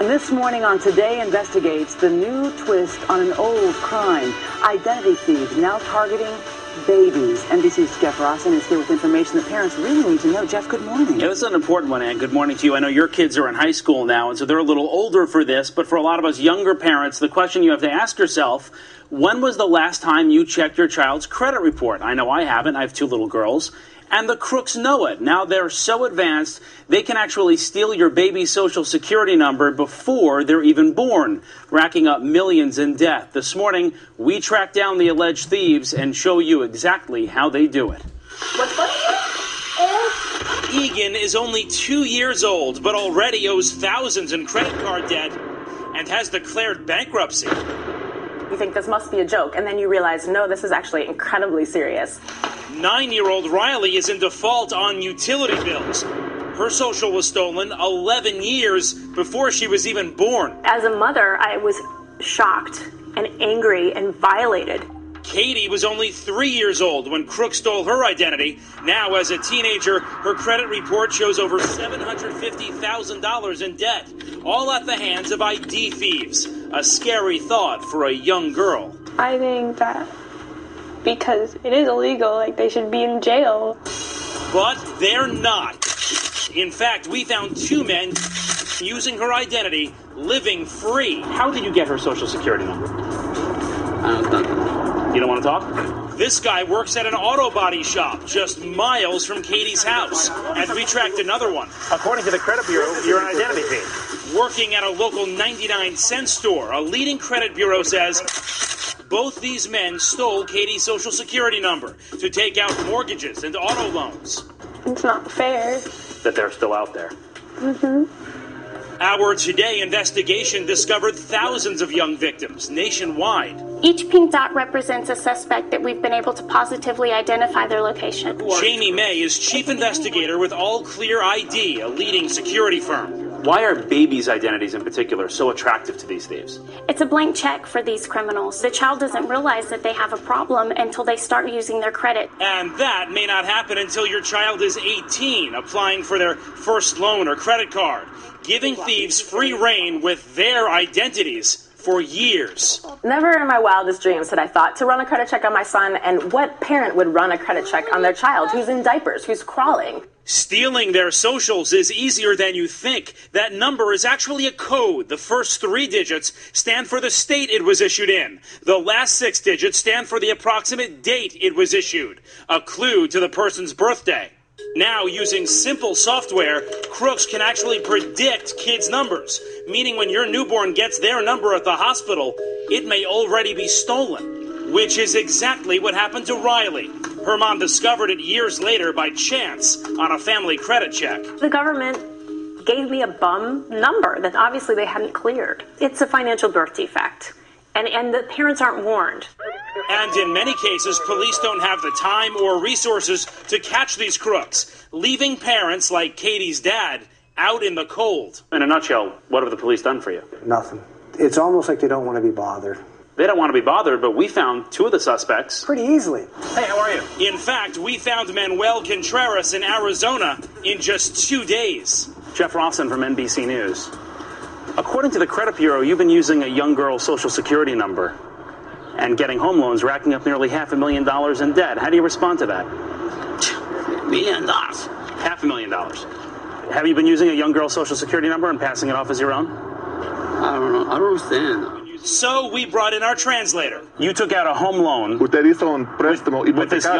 And this morning on Today Investigates, the new twist on an old crime. Identity thieves now targeting babies. NBC's Jeff Rossen is here with information the parents really need to know. Jeff, good morning. Yeah, this is an important one, Ann. Good morning to you. I know your kids are in high school now, and so they're a little older for this, but for a lot of us younger parents, the question you have to ask yourself, when was the last time you checked your child's credit report? I know I haven't. I have 2 little girls. And the crooks know it. Now they're so advanced, they can actually steal your baby's social security number before they're even born, racking up millions in debt. This morning, we tracked down the alleged thieves and show you exactly how they do it. What's funny? Egan is only 2 years old, but already owes thousands in credit card debt and has declared bankruptcy. You think this must be a joke, and then you realize, no, this is actually incredibly serious. 9-year-old Riley is in default on utility bills. Her social was stolen 11 years before she was even born. As a mother, I was shocked and angry and violated. Katie was only 3 years old when crooks stole her identity. Now, as a teenager, her credit report shows over $750,000 in debt, all at the hands of ID thieves. A scary thought for a young girl. I think that because it is illegal, they should be in jail. But they're not. In fact, we found 2 men using her identity, living free. How did you get her social security number? I don't know. You don't want to talk? This guy works at an auto body shop just miles from Katie's house. And we tracked another one. According to the credit bureau, you're an identity thief. Working at a local 99-cent store, a leading credit bureau says both these men stole Katie's social security number to take out mortgages and auto loans. It's not fair. That they're still out there. Mm-hmm. Our Today investigation discovered thousands of young victims nationwide. Each pink dot represents a suspect that we've been able to positively identify their location. Jamie May is chief investigator with All Clear ID, a leading security firm. Why are babies' identities in particular so attractive to these thieves? It's a blank check for these criminals. The child doesn't realize that they have a problem until they start using their credit. And that may not happen until your child is 18, applying for their first loan or credit card, giving thieves free rein with their identities for years. Never in my wildest dreams had I thought to run a credit check on my son, and what parent would run a credit check on their child who's in diapers, who's crawling? Stealing their socials is easier than you think. That number is actually a code. The first 3 digits stand for the state it was issued in. The last 6 digits stand for the approximate date it was issued. A clue to the person's birthday. Now, using simple software, crooks can actually predict kids' numbers, meaning when your newborn gets their number at the hospital, it may already be stolen, which is exactly what happened to Riley. Her mom discovered it years later by chance on a family credit check. The government gave me a bum number that obviously they hadn't cleared. It's a financial birth defect, and the parents aren't warned. And in many cases, police don't have the time or resources to catch these crooks, leaving parents like Katie's dad out in the cold. In a nutshell, what have the police done for you? Nothing. It's almost like they don't want to be bothered. They don't want to be bothered, but we found 2 of the suspects. Pretty easily. Hey, how are you? In fact, we found Manuel Contreras in Arizona in just 2 days. Jeff Rossen from NBC News. According to the credit bureau, you've been using a young girl's social security number and getting home loans, racking up nearly $500,000 in debt. How do you respond to that? $1 million. $500,000. Have you been using a young girl's social security number and passing it off as your own? I don't know. I don't understand. So we brought in our translator. You took out a home loan with this young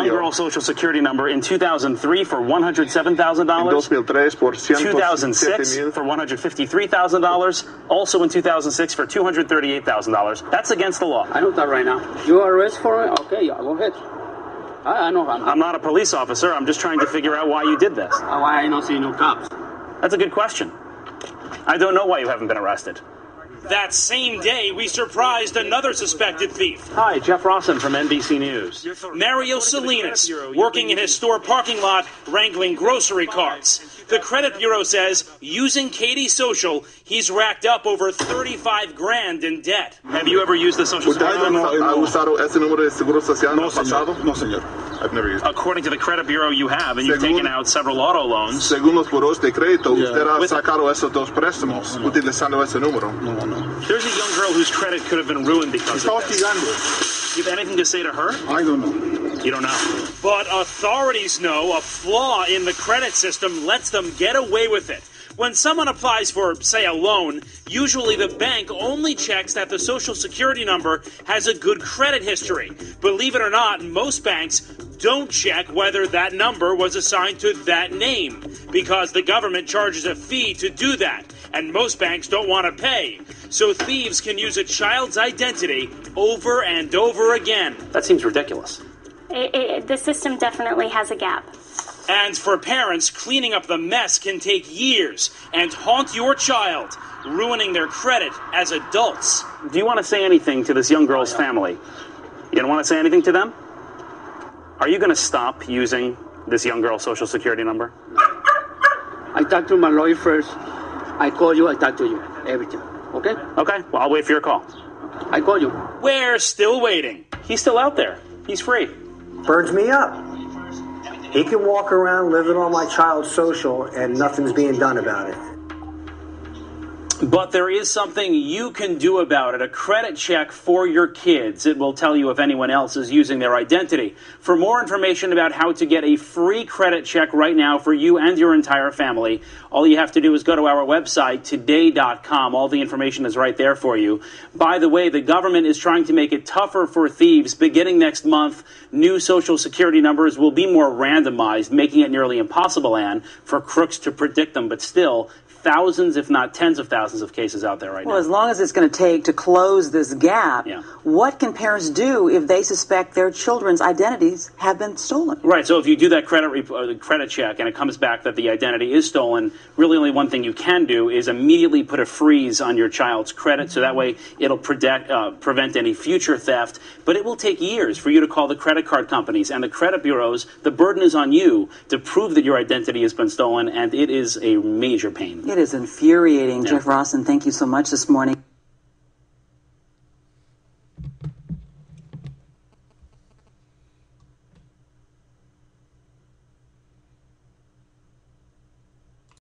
girl's social security number in 2003 for $107,000, 2006 for $153,000, also in 2006 for $238,000. That's against the law. I know that right now. You arrest for it? Okay, yeah, go ahead. I know. I'm not a police officer. I'm just trying to figure out why you did this. Why I don't see no cops? That's a good question. I don't know why you haven't been arrested. That same day, we surprised another suspected thief. Hi, Jeff Rossen from NBC News. Mario Salinas, working in his store parking lot, wrangling grocery carts. The credit bureau says, using Katie's social, he's racked up over $35,000 in debt. Have you ever used the social security number? ¿Ha usado ese número de seguro social? No, señor. I've never used it. According to the credit bureau you have, and you've taken out several auto loans. Según los buros de crédito, usted ha sacado esos dos préstamos utilizando ese número. There's a young girl whose credit could have been ruined because of this. You have anything to say to her? I don't know. You don't know. But authorities know a flaw in the credit system lets them get away with it. When someone applies for, say, a loan, usually the bank only checks that the Social Security number has a good credit history. Believe it or not, most banks don't check whether that number was assigned to that name because the government charges a fee to do that, and most banks don't want to pay. So thieves can use a child's identity over and over again. That seems ridiculous. The system definitely has a gap. And for parents, cleaning up the mess can take years and haunt your child, ruining their credit as adults. Do you want to say anything to this young girl's family? You don't want to say anything to them? Are you going to stop using this young girl's Social Security number? I talked to my lawyer first. I call you, I talk to you. Everything. Okay? Okay, well, I'll wait for your call. I call you. We're still waiting. He's still out there. He's free. Burns me up. He can walk around living on my child's social and nothing's being done about it. But there is something you can do about it, a credit check for your kids. It will tell you if anyone else is using their identity. For more information about how to get a free credit check right now for you and your entire family, all you have to do is go to our website, today.com. All the information is right there for you. By the way, the government is trying to make it tougher for thieves. Beginning next month, new Social Security numbers will be more randomized, making it nearly impossible, Ann, for crooks to predict them. But still, thousands, if not tens of thousands of cases out there right now. Well, as long as it's going to take to close this gap, what can parents do if they suspect their children's identities have been stolen? Right, so if you do that credit check and it comes back that the identity is stolen, really only one thing you can do is immediately put a freeze on your child's credit, so that way it'll prevent any future theft. But it will take years for you to call the credit card companies and the credit bureaus. The burden is on you to prove that your identity has been stolen, and it is a major pain. It is infuriating. Jeff Rossen, thank you so much this morning.